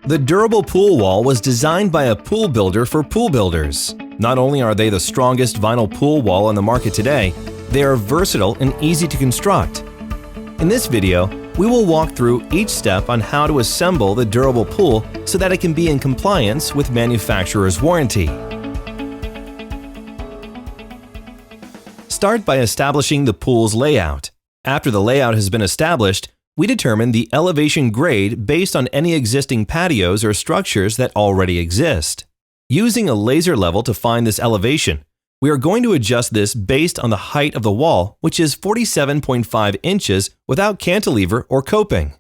The durable pool wall was designed by a pool builder for pool builders. Not only are they the strongest vinyl pool wall on the market today, they are versatile and easy to construct. In this video, we will walk through each step on how to assemble the durable pool so that it can be in compliance with manufacturer's warranty. Start by establishing the pool's layout. After the layout has been established, we determine the elevation grade based on any existing patios or structures that already exist. Using a laser level to find this elevation, we are going to adjust this based on the height of the wall, which is 47.5 inches without cantilever or coping.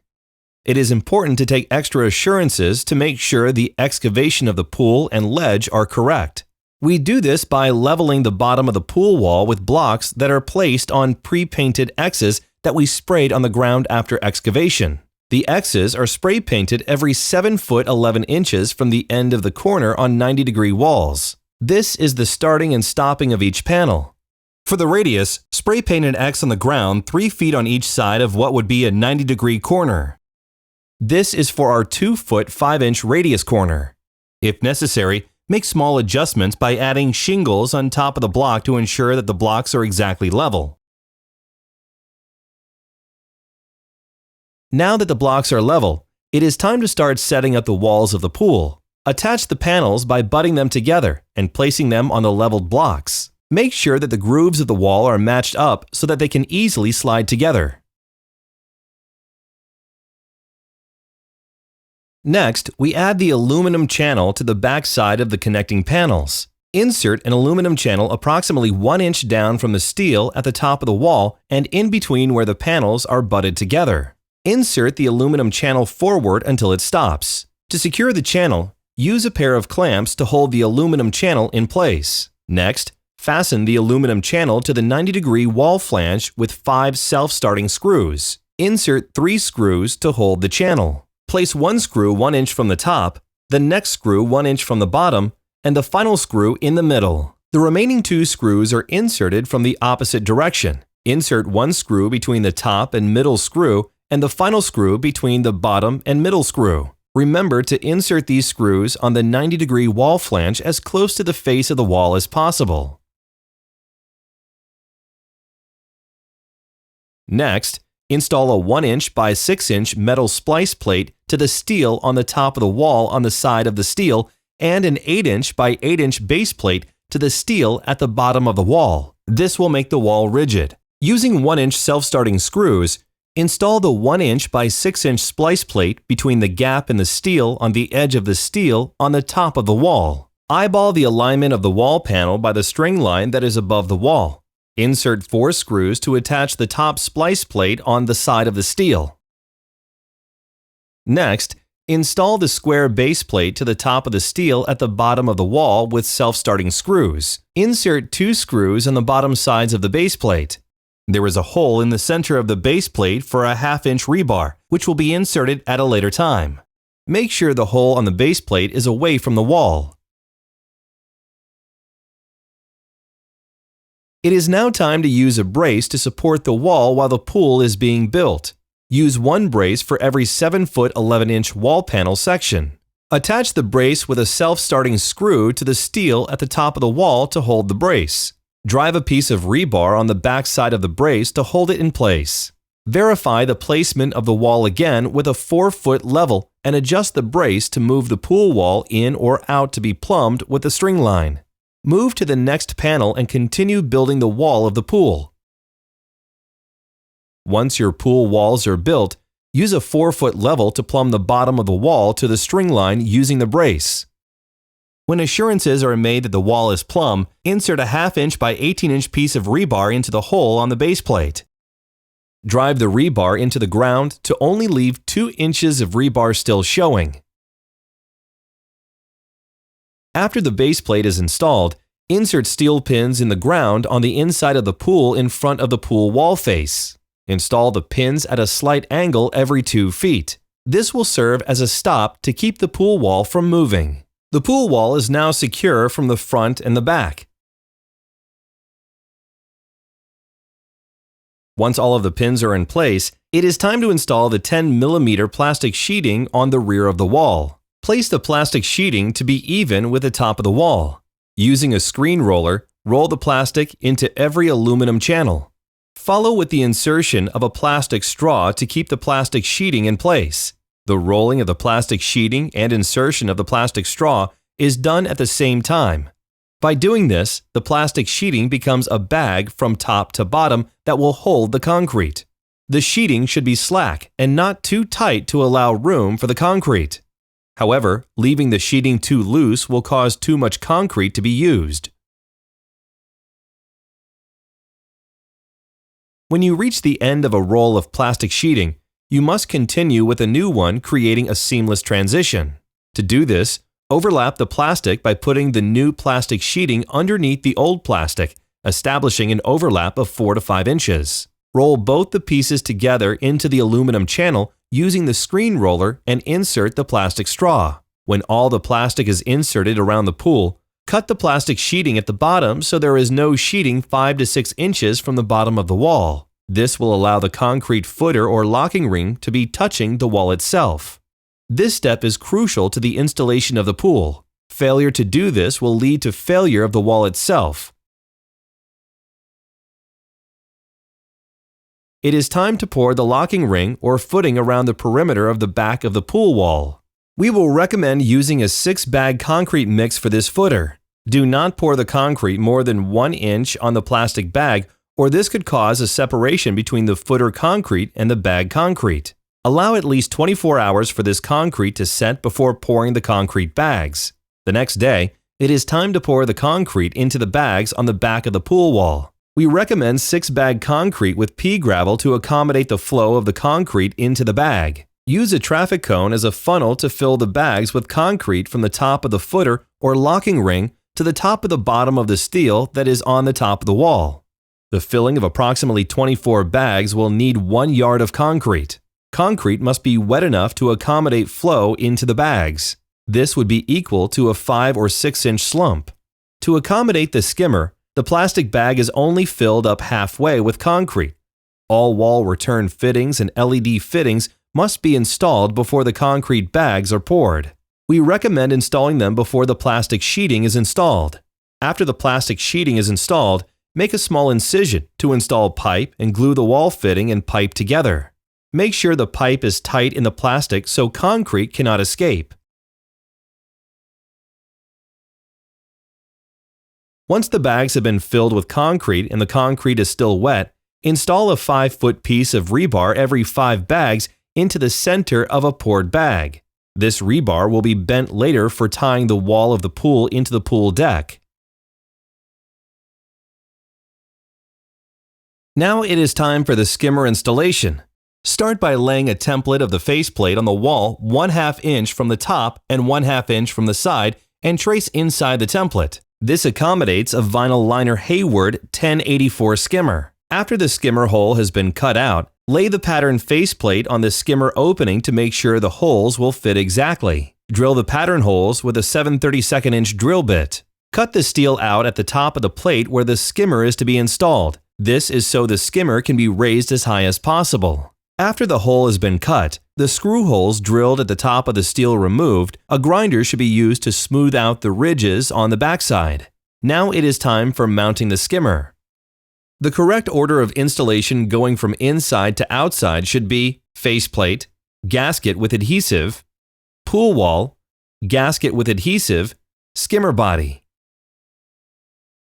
It is important to take extra assurances to make sure the excavation of the pool and ledge are correct. We do this by leveling the bottom of the pool wall with blocks that are placed on pre-painted X's that we sprayed on the ground after excavation. The X's are spray painted every 7 foot 11 inches from the end of the corner on 90-degree walls. This is the starting and stopping of each panel. For the radius, spray paint an X on the ground 3 feet on each side of what would be a 90-degree corner. This is for our 2 foot 5 inch radius corner. If necessary, make small adjustments by adding shingles on top of the block to ensure that the blocks are exactly level. Now that the blocks are level, it is time to start setting up the walls of the pool. Attach the panels by butting them together and placing them on the leveled blocks. Make sure that the grooves of the wall are matched up so that they can easily slide together. Next, we add the aluminum channel to the back side of the connecting panels. Insert an aluminum channel approximately 1 inch down from the steel at the top of the wall and in between where the panels are butted together. Insert the aluminum channel forward until it stops. To secure the channel, use a pair of clamps to hold the aluminum channel in place. Next, fasten the aluminum channel to the 90-degree wall flange with 5 self-starting screws. Insert 3 screws to hold the channel. Place one screw 1 inch from the top, the next screw 1 inch from the bottom, and the final screw in the middle. The remaining 2 screws are inserted from the opposite direction. Insert 1 screw between the top and middle screw and the final screw between the bottom and middle screw. Remember to insert these screws on the 90-degree wall flange as close to the face of the wall as possible. Next, install a 1 inch by 6 inch metal splice plate to the steel on the top of the wall on the side of the steel and an 8 inch by 8 inch base plate to the steel at the bottom of the wall. This will make the wall rigid. Using 1 inch self-starting screws, install the 1 inch by 6 inch splice plate between the gap in the steel on the edge of the steel on the top of the wall. Eyeball the alignment of the wall panel by the string line that is above the wall. Insert 4 screws to attach the top splice plate on the side of the steel. Next, install the square base plate to the top of the steel at the bottom of the wall with self-starting screws. Insert 2 screws on the bottom sides of the base plate. There is a hole in the center of the base plate for a 1/2 inch rebar, which will be inserted at a later time. Make sure the hole on the base plate is away from the wall. It is now time to use a brace to support the wall while the pool is being built. Use 1 brace for every 7 foot 11 inch wall panel section. Attach the brace with a self-starting screw to the steel at the top of the wall to hold the brace. Drive a piece of rebar on the back side of the brace to hold it in place. Verify the placement of the wall again with a 4 foot level and adjust the brace to move the pool wall in or out to be plumbed with the string line. Move to the next panel and continue building the wall of the pool. Once your pool walls are built, use a 4 foot level to plumb the bottom of the wall to the string line using the brace. When assurances are made that the wall is plumb, insert a 1/2 inch by 18 inch piece of rebar into the hole on the base plate. Drive the rebar into the ground to only leave 2 inches of rebar still showing. After the base plate is installed, insert steel pins in the ground on the inside of the pool in front of the pool wall face. Install the pins at a slight angle every 2 feet. This will serve as a stop to keep the pool wall from moving. The pool wall is now secure from the front and the back. Once all of the pins are in place, it is time to install the 10mm plastic sheeting on the rear of the wall. Place the plastic sheeting to be even with the top of the wall. Using a screen roller, roll the plastic into every aluminum channel. Follow with the insertion of a plastic straw to keep the plastic sheeting in place. The rolling of the plastic sheeting and insertion of the plastic straw is done at the same time. By doing this, the plastic sheeting becomes a bag from top to bottom that will hold the concrete. The sheeting should be slack and not too tight to allow room for the concrete. However, leaving the sheeting too loose will cause too much concrete to be used. When you reach the end of a roll of plastic sheeting, you must continue with a new one, creating a seamless transition. To do this, overlap the plastic by putting the new plastic sheeting underneath the old plastic, establishing an overlap of 4 to 5 inches. Roll both the pieces together into the aluminum channel using the screen roller and insert the plastic straw. When all the plastic is inserted around the pool, cut the plastic sheeting at the bottom so there is no sheeting 5 to 6 inches from the bottom of the wall. This will allow the concrete footer or locking ring to be touching the wall itself. This step is crucial to the installation of the pool. Failure to do this will lead to failure of the wall itself. It is time to pour the locking ring or footing around the perimeter of the back of the pool wall. We will recommend using a 6-bag concrete mix for this footer. Do not pour the concrete more than 1 inch on the plastic bag, or this could cause a separation between the footer concrete and the bag concrete. Allow at least 24 hours for this concrete to set before pouring the concrete bags. The next day, it is time to pour the concrete into the bags on the back of the pool wall. We recommend 6-bag concrete with pea gravel to accommodate the flow of the concrete into the bag. Use a traffic cone as a funnel to fill the bags with concrete from the top of the footer or locking ring to the top of the bottom of the steel that is on the top of the wall. The filling of approximately 24 bags will need 1 yard of concrete. Concrete must be wet enough to accommodate flow into the bags. This would be equal to a 5 or 6 inch slump. To accommodate the skimmer, the plastic bag is only filled up halfway with concrete. All wall return fittings and LED fittings must be installed before the concrete bags are poured. We recommend installing them before the plastic sheeting is installed. After the plastic sheeting is installed, make a small incision to install pipe and glue the wall fitting and pipe together. Make sure the pipe is tight in the plastic so concrete cannot escape. Once the bags have been filled with concrete and the concrete is still wet, install a 5-foot piece of rebar every 5 bags into the center of a poured bag. This rebar will be bent later for tying the wall of the pool into the pool deck. Now it is time for the skimmer installation. Start by laying a template of the faceplate on the wall 1/2 inch from the top and 1/2 inch from the side and trace inside the template. This accommodates a vinyl liner Hayward 1084 skimmer. After the skimmer hole has been cut out, lay the pattern faceplate on the skimmer opening to make sure the holes will fit exactly. Drill the pattern holes with a 7/32 inch drill bit. Cut the steel out at the top of the plate where the skimmer is to be installed. This is so the skimmer can be raised as high as possible. After the hole has been cut, the screw holes drilled at the top of the steel removed, a grinder should be used to smooth out the ridges on the backside. Now it is time for mounting the skimmer. The correct order of installation going from inside to outside should be faceplate, gasket with adhesive, pool wall, gasket with adhesive, skimmer body.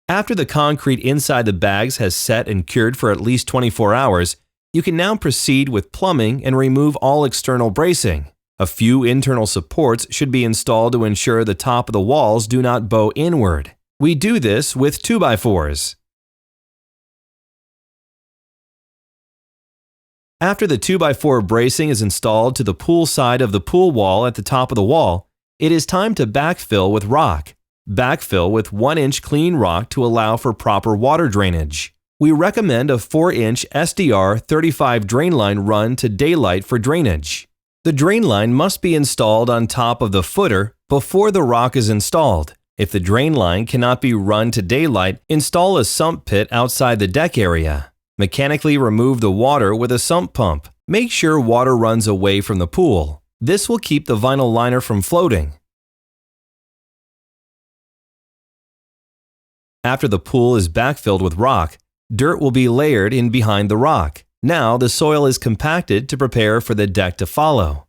After the concrete inside the bags has set and cured for at least 24 hours, you can now proceed with plumbing and remove all external bracing. A few internal supports should be installed to ensure the top of the walls do not bow inward. We do this with 2x4s. After the 2x4 bracing is installed to the pool side of the pool wall at the top of the wall, it is time to backfill with rock. Backfill with 1-inch clean rock to allow for proper water drainage. We recommend a 4-inch SDR 35 drain line run to daylight for drainage. The drain line must be installed on top of the footer before the rock is installed. If the drain line cannot be run to daylight, install a sump pit outside the deck area. Mechanically remove the water with a sump pump. Make sure water runs away from the pool. This will keep the vinyl liner from floating. After the pool is backfilled with rock, dirt will be layered in behind the rock. Now the soil is compacted to prepare for the deck to follow.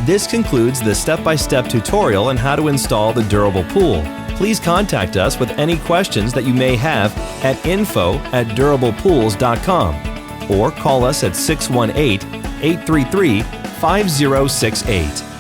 This concludes the step-by-step tutorial on how to install the durable pool. Please contact us with any questions that you may have at info@durablepools.com or call us at 618-833-5068.